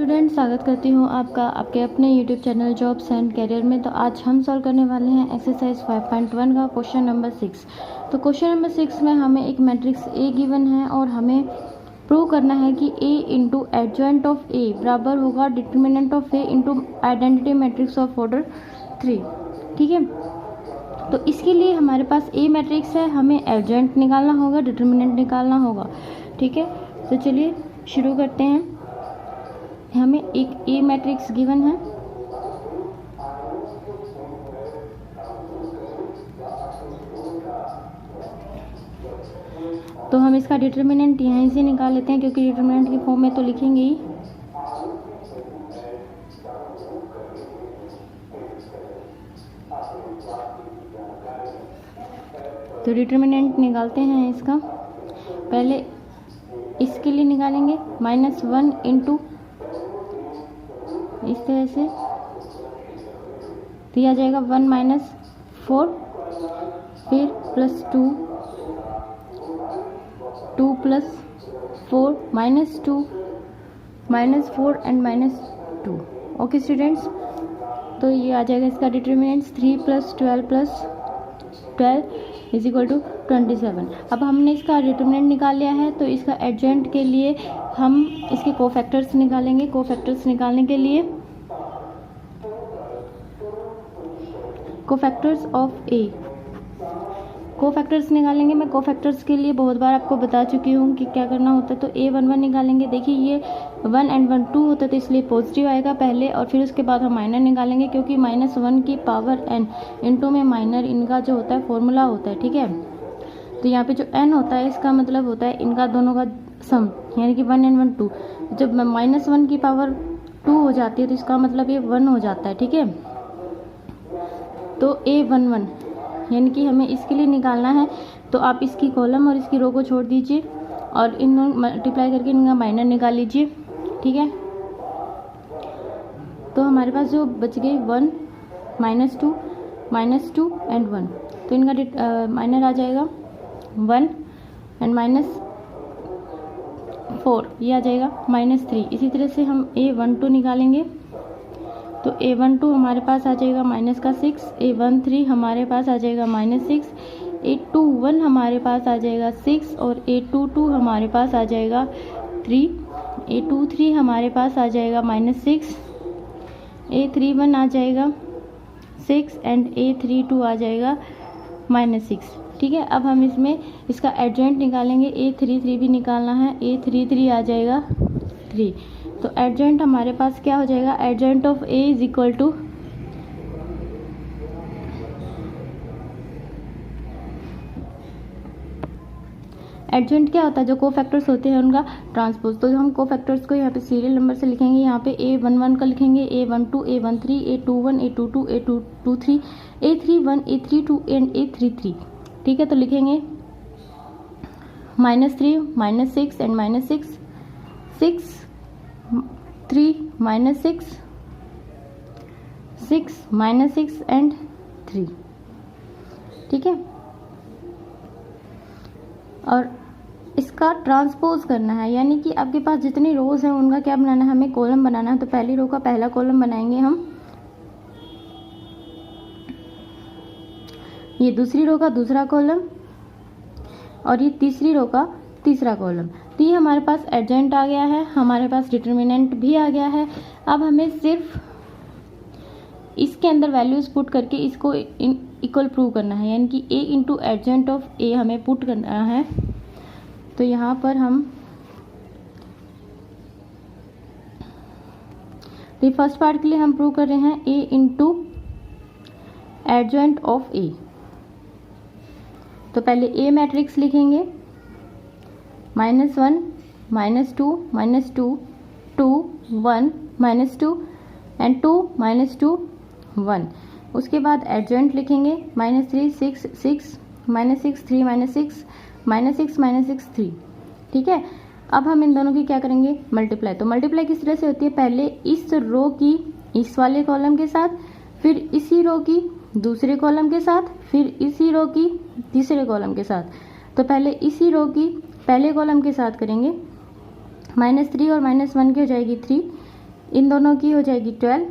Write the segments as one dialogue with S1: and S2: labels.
S1: Student, स्वागत करती हूँ आपका आपके अपने YouTube channel jobs and career में। तो आज हम सॉल्व करने वाले हैं एक्सरसाइज 5.1 का क्वेश्चन नंबर 6। तो क्वेश्चन नंबर 6 में हमें एक मैट्रिक्स ए गिवन है और हमें प्रूव करना है कि ए इंटू एडजॉइंट ऑफ ए बराबर होगा determinant of A into identity matrix of order 3। ठीक है, तो इसके लिए हमारे पास ए मैट्रिक्स है, हमें एडजॉइंट निकालना होगा, डिटर्मिनेंट निकालना होगा। ठीक है, तो चलिए शुरू करते हैं। हमें एक ए मैट्रिक्स गिवन है, तो हम इसका डिटर्मिनेंट यहीं से निकाल लेते हैं क्योंकि डिटर्मिनेंट की फॉर्म में तो लिखेंगे ही। तो डिटर्मिनेंट निकालते हैं इसका। पहले इसके लिए निकालेंगे -1 इंटू इस तरह से, तो आ जाएगा 1 - 4, फिर +2, 2 + 4 -2, -4 एंड -2। ओके स्टूडेंट्स, तो ये आ जाएगा इसका डिटर्मिनेंट्स 3 + 12 + 12 = 27। अब हमने इसका डिटर्मिनेंट निकाल लिया है, तो इसका एडजॉइंट के लिए हम इसके कोफैक्टर्स निकालेंगे। कोफैक्टर्स निकालने के लिए कोफैक्टर्स ऑफ ए, कोफैक्टर्स निकालेंगे। मैं कोफैक्टर्स के लिए बहुत बार आपको बता चुकी हूँ कि क्या करना होता है। तो a11 निकालेंगे। देखिए ये 1 and 1 2 होता है, तो इसलिए पॉजिटिव आएगा पहले और फिर उसके बाद हम माइनर निकालेंगे, क्योंकि -1 की पावर n इंटू में माइनर इनका जो होता है फॉर्मूला होता है। ठीक है, तो यहाँ पे जो n होता है इसका मतलब होता है इनका दोनों का सम, यानी कि 1 and 1 2। जब -1 की पावर 2 हो जाती है तो इसका मतलब ये 1 हो जाता है। ठीक है, तो a11 यानी कि हमें इसके लिए निकालना है, तो आप इसकी कॉलम और इसकी रो को छोड़ दीजिए और इन मल्टीप्लाई करके इनका माइनर निकाल लीजिए। ठीक है, तो हमारे पास जो बच गए 1 -2 -2 एंड 1, तो इनका माइनर आ जाएगा 1 एंड -4, ये आ जाएगा -3। इसी तरह से हम a12 निकालेंगे, तो a12 हमारे पास आ जाएगा -6, a13 हमारे पास आ जाएगा -6, a21 हमारे पास आ जाएगा 6 और a22 हमारे पास आ जाएगा 3, a23 हमारे पास आ जाएगा -6, a31 आ जाएगा 6 एंड a32 आ जाएगा -6। ठीक है, अब हम इसमें इसका एडजॉइंट निकालेंगे। a33 भी निकालना है, a33 आ जाएगा 3। तो एडजॉइंट हमारे पास क्या हो जाएगा, adjoint of A is equal to adjoint क्या होता है, जो कोफैक्टर्स होते हैं उनका ट्रांसपोज। तो हम कोफैक्टर्स को यहाँ पे सीरियल नंबर से लिखेंगे। यहाँ पे a11 का लिखेंगे, a12 a13 a21 a22 a23 a31 a32 and a33। ठीक है, तो लिखेंगे -3 -6 एंड -6 6 3 -6 6 -6 एंड 3। ठीक है, और इसका ट्रांसपोज करना है, यानी कि आपके पास जितनी रोज हैं उनका क्या बनाना है, हमें कॉलम बनाना है। तो पहली रो का पहला कॉलम बनाएंगे हम, ये दूसरी रो का दूसरा कॉलम और ये तीसरी रो का तीसरा कॉलम। तो ये हमारे पास एडजॉइंट आ गया है, हमारे पास डिटर्मिनेंट भी आ गया है। अब हमें सिर्फ इसके अंदर वैल्यूज पुट करके इसको इक्वल प्रूव करना है, यानी कि a into adjoint of a हमें पुट करना है। तो यहाँ पर हम फर्स्ट पार्ट के लिए हम प्रूव कर रहे हैं a into adjoint of a। तो पहले a मैट्रिक्स लिखेंगे, -1 -2 -2 2 1 -2 एंड 2 -2 1। उसके बाद एडजॉइंट लिखेंगे -3 6 6 -6 3 -6 -6 -6 3। ठीक है, अब हम इन दोनों की क्या करेंगे, मल्टीप्लाई। तो मल्टीप्लाई किस तरह से होती है, पहले इस रो की इस वाले कॉलम के साथ, फिर इसी रो की दूसरे कॉलम के साथ, फिर इसी रो की तीसरे कॉलम के साथ। तो पहले इसी रो की पहले कॉलम के साथ करेंगे, -3 और -1 की हो जाएगी 3, इन दोनों की हो जाएगी 12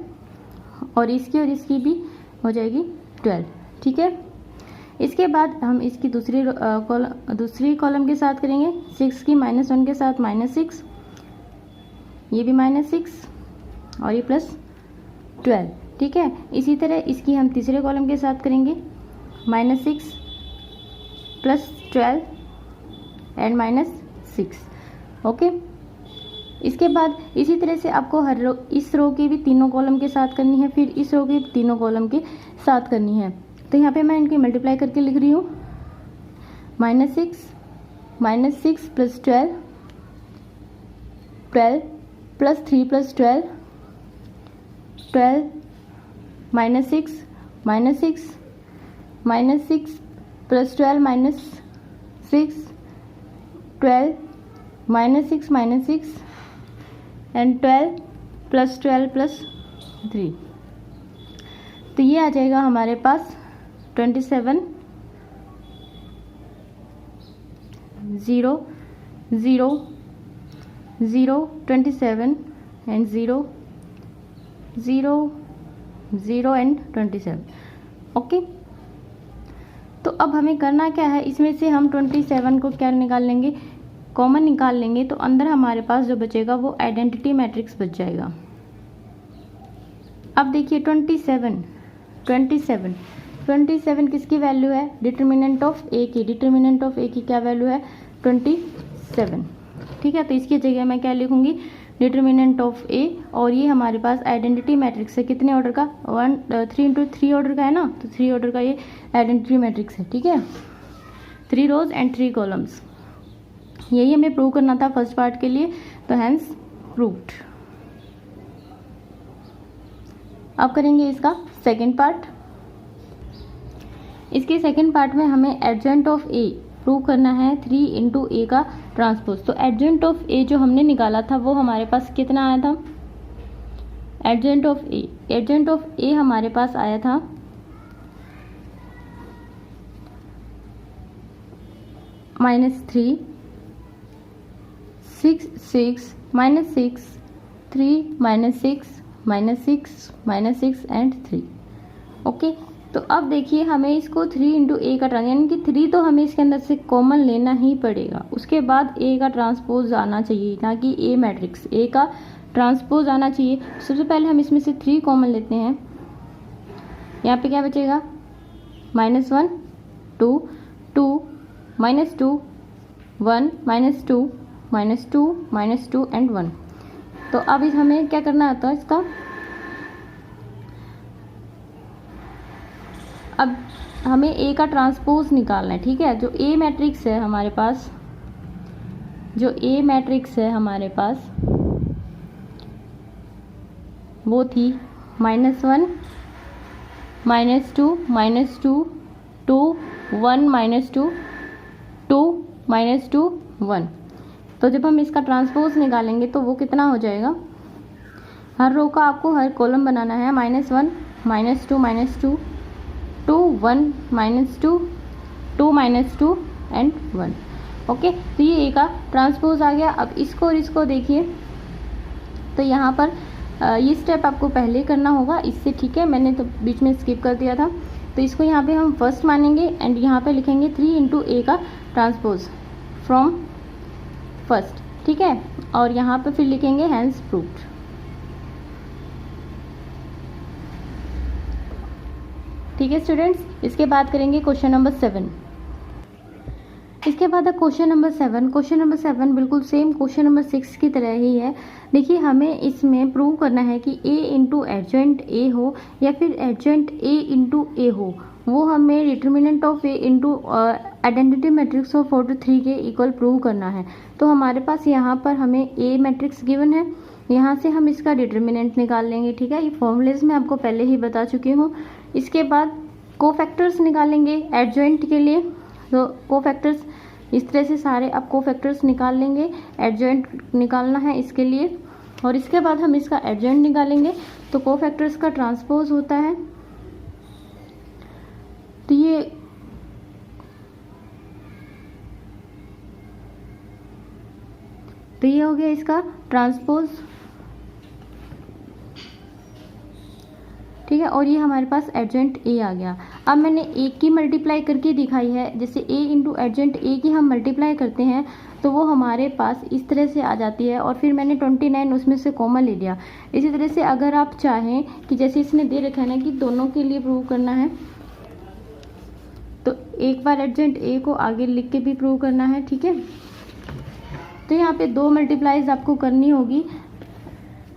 S1: और इसकी भी हो जाएगी 12, ठीक है। इसके बाद हम इसकी दूसरी कॉलम के साथ करेंगे 6 की -1 के साथ -6, ये भी -6 और ये +12, ठीक है। इसी तरह इसकी हम तीसरे कॉलम के साथ करेंगे -6 +12 एंड -6, ओके। इसके बाद इसी तरह से आपको हर इस रो की भी तीनों कॉलम के साथ करनी है, फिर इस रो की तीनों कॉलम के साथ करनी है। तो यहाँ पे मैं इनकी मल्टीप्लाई करके लिख रही हूँ, -6 +12 12 +3 +12 12 -6 -6 -6 +12 -6 12 -6 -6 एंड 12 +12 +3। तो ये आ जाएगा हमारे पास 27 0 0 0 27 एंड 0 0 0 एंड 27, ओके। तो अब हमें करना क्या है, इसमें से हम 27 को क्या निकाल लेंगे, कॉमन निकाल लेंगे। तो अंदर हमारे पास जो बचेगा वो आइडेंटिटी मैट्रिक्स बच जाएगा। अब देखिए 27 किसकी वैल्यू है, डिटर्मिनेंट ऑफ ए की। डिटर्मिनेंट ऑफ ए की क्या वैल्यू है, 27, ठीक है। तो इसकी जगह मैं क्या लिखूंगी, डिटर्मिनेंट ऑफ ए, और ये हमारे पास आइडेंटिटी मैट्रिक्स है कितने ऑर्डर का, 3 × 3 ऑर्डर का है ना, तो 3 ऑर्डर का ये आइडेंटिटी मैट्रिक्स है, ठीक है। 3 रोज एंड 3 कॉलम्स, यही हमें प्रूव करना था फर्स्ट पार्ट के लिए, तो हैंस प्रूव्ड। अब करेंगे इसका सेकंड पार्ट। इसके सेकंड पार्ट में हमें एडजॉइंट ऑफ ए प्रूव करना है, 3 × ए का ट्रांसपोज। तो एडजॉइंट ऑफ ए जो हमने निकाला था वो हमारे पास कितना आया था, एडजॉइंट ऑफ ए हमारे पास आया था -3 6 6 -6 3 -6 -6 एंड 3, ओके। तो अब देखिए हमें इसको 3 × ए का यानी कि 3 तो हमें इसके अंदर से कॉमन लेना ही पड़ेगा, उसके बाद ए का ट्रांसपोज आना चाहिए, ना कि ए मैट्रिक्स, ए का ट्रांसपोज आना चाहिए। सबसे पहले हम इसमें से 3 कॉमन लेते हैं, यहाँ पे क्या बचेगा, -1 2 2 -2 1 -2 -2 -2 एंड 1। तो अब इस हमें क्या करना होता है इसका, अब हमें ए का ट्रांसपोज निकालना है, ठीक है। जो ए मैट्रिक्स है हमारे पास, वो थी -1 -2 -2 2 1 -2 2 -2 1। तो जब हम इसका ट्रांसपोज निकालेंगे तो वो कितना हो जाएगा, हर रो का आपको हर कॉलम बनाना है, -1 -2 -2 2 1 -2 2 -2 एंड 1, ओके। तो ये ए का ट्रांसपोज आ गया। अब इसको और इसको देखिए, तो यहाँ पर ये स्टेप आपको पहले करना होगा इससे, ठीक है, मैंने तो बीच में स्किप कर दिया था। तो इसको यहाँ पे हम फर्स्ट मानेंगे एंड यहाँ पे लिखेंगे 3 × ए का ट्रांसपोज फ्रॉम फर्स्ट, ठीक है, और यहाँ पे फिर लिखेंगे हैंस प्रूव्ड। ठीक है स्टूडेंट्स, इसके बाद करेंगे क्वेश्चन नंबर 7। इसके बाद क्वेश्चन नंबर 7 बिल्कुल सेम क्वेश्चन नंबर 6 की तरह ही है। देखिए हमें इसमें प्रूव करना है कि ए इंटू एडजॉइंट ए हो या फिर एडजॉइंट ए इंटू ए हो, वो हमें determinant of A into identity matrix of 4 to 3 के इक्वल प्रूव करना है। तो हमारे पास यहाँ पर हमें ए मैट्रिक्स गिवन है, यहाँ से हम इसका डिटर्मिनेंट निकाल लेंगे, ठीक है। ये फॉर्मूलेज मैं आपको पहले ही बता चुकी हूँ। इसके बाद कोफैक्टर्स निकालेंगे एडजॉइंट के लिए, तो कोफैक्टर्स इस तरह से सारे आप कोफैक्टर्स निकाल लेंगे, एडजॉइंट निकालना है इसके लिए, और इसके बाद हम इसका एडजॉइंट निकालेंगे। तो कोफैक्टर्स का ट्रांसपोज होता है, तो ये हो गया इसका ट्रांसपोज, ठीक है, और ये हमारे पास एडजेंट ए आ गया। अब मैंने ए की मल्टीप्लाई करके दिखाई है, जैसे ए इंटू एडजेंट ए की हम मल्टीप्लाई करते हैं तो वो हमारे पास इस तरह से आ जाती है, और फिर मैंने 29 उसमें से कॉमन ले लिया। इसी तरह से अगर आप चाहें कि जैसे इसने दे रखा है ना कि दोनों के लिए प्रूव करना है, तो एक बार एडजेंट ए को आगे लिख के भी प्रूव करना है, ठीक है। तो यहाँ पे 2 मल्टीप्लाइज आपको करनी होगी।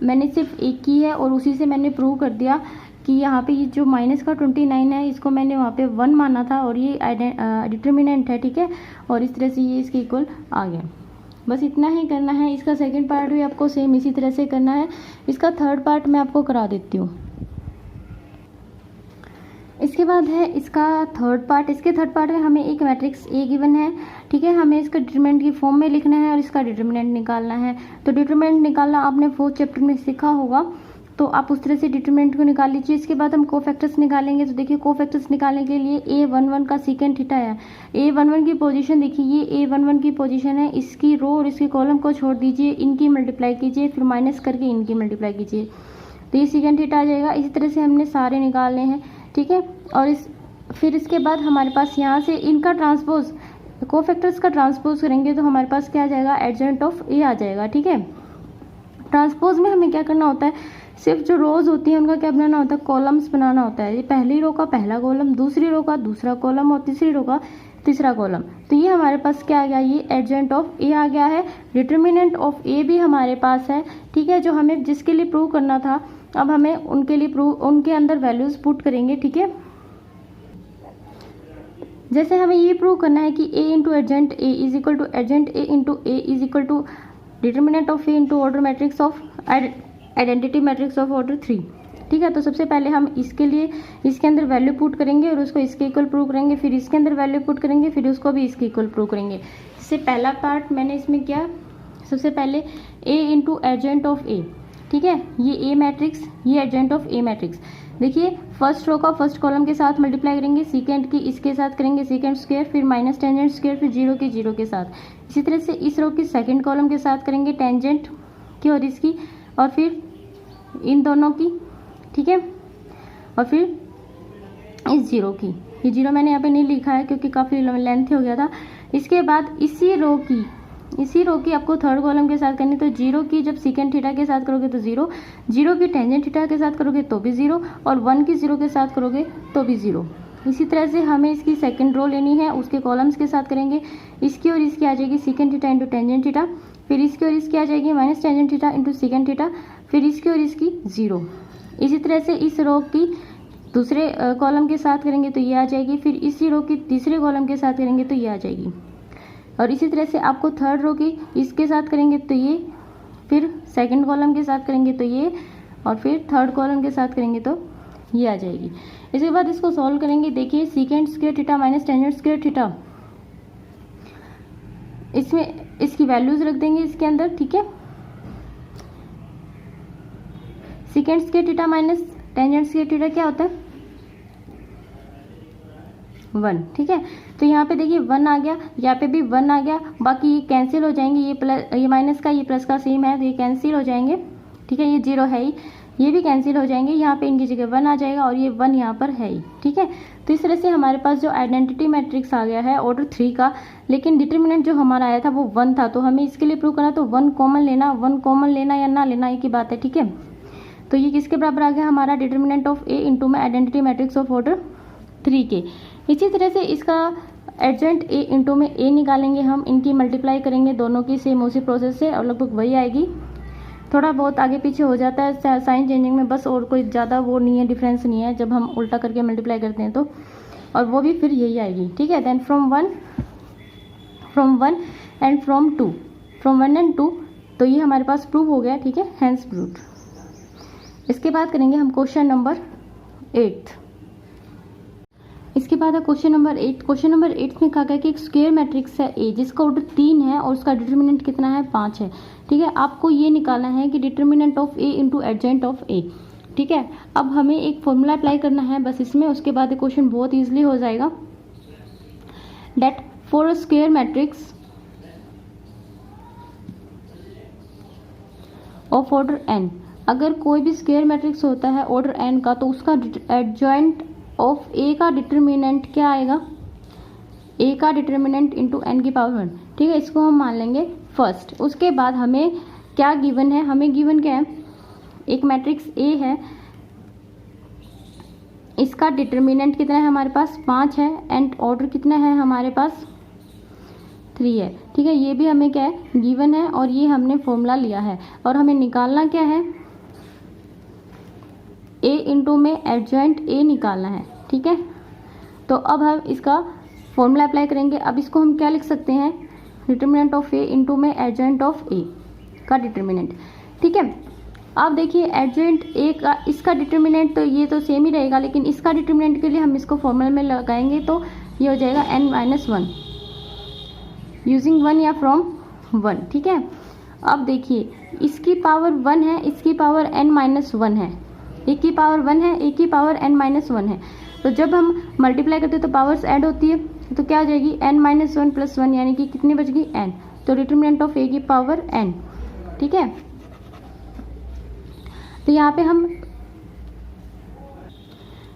S1: मैंने सिर्फ एक की है और उसी से मैंने प्रूव कर दिया कि यहाँ पे ये जो माइनस का 29 है इसको मैंने वहाँ पे 1 माना था, और ये डिटर्मिनेंट है, ठीक है, और इस तरह से ये इसके इक्वल आ गया। बस इतना ही करना है। इसका सेकंड पार्ट भी आपको सेम इसी तरह से करना है। इसका थर्ड पार्ट मैं आपको करा देती हूँ। इसके बाद है इसका थर्ड पार्ट। इसके थर्ड पार्ट में हमें एक मैट्रिक्स ए गिवन है, ठीक है, हमें इसका डिटरमिनेंट की फॉर्म में लिखना है और इसका डिटरमिनेंट निकालना है। तो डिटरमिनेंट निकालना आपने 4th चैप्टर में सीखा होगा, तो आप उस तरह से डिटरमिनेंट को निकाल लीजिए। इसके बाद हम कोफैक्टर्स निकालेंगे। तो देखिए कोफैक्टर्स निकालने के लिए A11 का सीकेंट थीटा है। A11 की पोजीशन देखिए, ये A11 की पोजीशन है, इसकी रो और इसके कॉलम को छोड़ दीजिए, इनकी मल्टीप्लाई कीजिए, फिर माइनस करके इनकी मल्टीप्लाई कीजिए, तो ये सीकेंट थीटा आ जाएगा। इसी तरह से हमने सारे निकालने हैं, ठीक है। और फिर इसके बाद हमारे पास यहाँ से इनका ट्रांसपोज, कोफैक्टर्स का ट्रांसपोज करेंगे तो हमारे पास क्या आ जाएगा, एडजेंट ऑफ ए आ जाएगा, ठीक है। ट्रांसपोज में हमें क्या करना होता है, सिर्फ जो रोज होती है उनका क्या बनाना होता है, कॉलम्स बनाना होता है। ये पहली रो का पहला कॉलम, दूसरी रो का दूसरा कॉलम और तीसरी रो का तीसरा कॉलम। तो ये हमारे पास क्या आ गया, ये एडजेंट ऑफ ए आ गया है। डिटर्मिनेंट ऑफ ए भी हमारे पास है, ठीक है, जो हमें जिसके लिए प्रूव करना था। अब हमें उनके लिए उनके अंदर वैल्यूज पुट करेंगे, ठीक है। जैसे हमें ये प्रूव करना है कि A into adjoint A is equal to adjoint A into A is equal to determinant of A into order matrix of identity matrix of order 3, ठीक है। तो सबसे पहले हम इसके लिए इसके अंदर वैल्यू पुट करेंगे और उसको इसके इक्वल प्रूव करेंगे, फिर इसके अंदर वैल्यू पुट करेंगे, फिर उसको भी इसके इक्वल प्रूव करेंगे। इससे पहला पार्ट मैंने इसमें किया, सबसे पहले ए इंटू एडजेंट ऑफ ए, ठीक है, ये ए मैट्रिक्स, ये एडजेंट ऑफ ए मैट्रिक्स। देखिए फर्स्ट रो का फर्स्ट कॉलम के साथ मल्टीप्लाई करेंगे, सेकेंड की इसके साथ करेंगे सेकेंड स्क्वायर, फिर माइनस टेंजेंट स्क्वायर, फिर जीरो की जीरो के साथ। इसी तरह से इस रो की सेकेंड कॉलम के साथ करेंगे टेंजेंट की और इसकी, और फिर इन दोनों की, ठीक है, और फिर इस जीरो की। ये जीरो मैंने यहाँ पे नहीं लिखा है क्योंकि काफ़ी लेंथ हो गया था। इसके बाद इसी रो की आपको थर्ड कॉलम के साथ करनी, तो जीरो की जब सेकेंड थीटा के साथ करोगे तो जीरो, जीरो की टेंजेंट थीटा के साथ करोगे तो भी जीरो, और 1 की जीरो के साथ करोगे तो भी जीरो। इसी तरह से हमें इसकी सेकंड रो लेनी है, उसके कॉलम्स के साथ करेंगे। इसकी और इसकी आ जाएगी second theta into tangent theta, फिर इसकी और इसकी आ जाएगी minus tangent theta into second theta, फिर इसकी और इसकी जीरो। इसी तरह से इस रो की दूसरे कॉलम के साथ करेंगे तो ये आ जाएगी, फिर इसी रो की तीसरे कॉलम के साथ करेंगे तो ये आ जाएगी, और इसी तरह से आपको थर्ड रो की इसके साथ करेंगे तो ये, फिर सेकंड कॉलम के साथ करेंगे तो ये, और फिर थर्ड कॉलम के साथ करेंगे तो ये आ जाएगी। इसके बाद इसको सॉल्व करेंगे। देखिए second square theta minus tangent square theta, इसमें इसकी वैल्यूज रख देंगे इसके अंदर, ठीक है। Second square theta minus tangent square theta क्या होता है, 1, ठीक है। तो यहाँ पे देखिए 1 आ गया, यहाँ पे भी 1 आ गया, बाकी ये कैंसिल हो जाएंगे, ये प्लस, ये माइनस का ये प्लस का सेम है तो ये कैंसिल हो जाएंगे, ठीक है। ये जीरो है ही, ये भी कैंसिल हो जाएंगे, यहाँ पे इनकी जगह 1 आ जाएगा और ये 1 यहाँ पर है ही, ठीक है। तो इस तरह से हमारे पास जो आइडेंटिटी मैट्रिक्स आ गया है ऑर्डर 3 का, लेकिन डिटर्मिनेंट जो हमारा आया था वो 1 था, तो हमें इसके लिए प्रूव करना तो 1 कॉमन लेना, 1 कॉमन लेना या ना लेना एक ही बात है, ठीक है। तो ये किसके बराबर आ गया हमारा, डिटर्मिनेंट ऑफ ए इंटू में आइडेंटिटी मैट्रिक्स ऑफ ऑर्डर 3 के। इसी तरह से इसका एडजेंट ए इंटू में ए निकालेंगे हम, इनकी मल्टीप्लाई करेंगे दोनों की सेम उसी प्रोसेस से, और लगभग वही आएगी। थोड़ा बहुत आगे पीछे हो जाता है साइन चेंजिंग में, बस, और कोई ज़्यादा वो नहीं है, डिफरेंस नहीं है जब हम उल्टा करके मल्टीप्लाई करते हैं तो, और वो भी फिर यही आएगी, ठीक है। Then from one and from 2, from 1 and 2, तो ये हमारे पास प्रूव हो गया, ठीक है, हैंस प्रूव्ड। इसके बाद करेंगे हम क्वेश्चन नंबर 8। इसके बाद है क्वेश्चन नंबर 8। क्वेश्चन नंबर 8 में कहा गया कि एक स्क्वायर मैट्रिक्स है ए जिसका ऑर्डर 3 है और उसका डिटर्मिनेंट कितना है, 5 है, ठीक है। आपको ये निकालना है कि determinant of A into adjoint of A, ठीक है। अब हमें एक फॉर्मूला अप्लाई करना है बस इसमें, उसके बाद ये क्वेश्चन बहुत ईजिली हो जाएगा। Det for a square matrix of order n, अगर कोई भी स्क्वायर मैट्रिक्स होता है ऑर्डर n का, तो उसका एडजॉइंट ऑफ a का डिटर्मिनेंट क्या आएगा, a का डिटर्मिनेंट इंटू n की पावर 1, ठीक है। इसको हम मान लेंगे फर्स्ट। उसके बाद हमें क्या गिवन है, हमें गिवन क्या है, एक मैट्रिक्स A है, इसका डिटर्मिनेंट कितना है हमारे पास 5 है, एंड ऑर्डर कितना है हमारे पास 3 है, ठीक है। ये भी हमें क्या है गिवन है, और ये हमने फॉर्मूला लिया है, और हमें निकालना क्या है, A इंटू में एडजॉइंट A निकालना है, ठीक है। तो अब हम इसका फॉर्मूला अप्लाई करेंगे। अब इसको हम क्या लिख सकते हैं, डिटर्मिनेंट ऑफ A इंटू में एडजॉइंट ऑफ A का डिटर्मिनेंट, ठीक है। अब देखिए एडजॉइंट A का, इसका डिटर्मिनेंट तो ये तो सेम ही रहेगा, लेकिन इसका डिटर्मिनेंट के लिए हम इसको फॉर्मूला में लगाएंगे, तो ये हो जाएगा n-1 यूजिंग 1 या फ्रॉम 1, ठीक है। अब देखिए इसकी पावर 1 है, इसकी पावर n-1 है, एक की पावर 1 है, एक की पावर n-1 है। तो जब हम मल्टीप्लाई करते हैं तो पावर्स ऐड होती है, तो क्या हो जाएगी n-1 प्लस 1, यानी कि कितनी बच गई n, तो डिटर्मिनेंट ऑफ A की पावर n, ठीक है। तो यहाँ पे हम,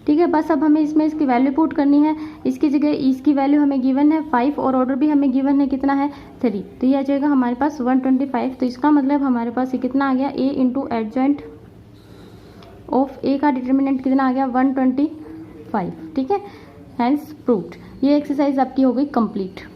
S1: ठीक है, बस अब हमें इसमें इसकी वैल्यू पुट करनी है। इसकी जगह इसकी वैल्यू हमें गिवन है 5, और ऑर्डर भी हमें गिवन है कितना है 3, तो ये आ जाएगा हमारे पास 125। तो इसका मतलब हमारे पास ये कितना आ गया, A into adjoint of A का डिटर्मिनेंट कितना आ गया 125, ठीक है। Hence proved. ये एक्सरसाइज आपकी हो गई कंप्लीट।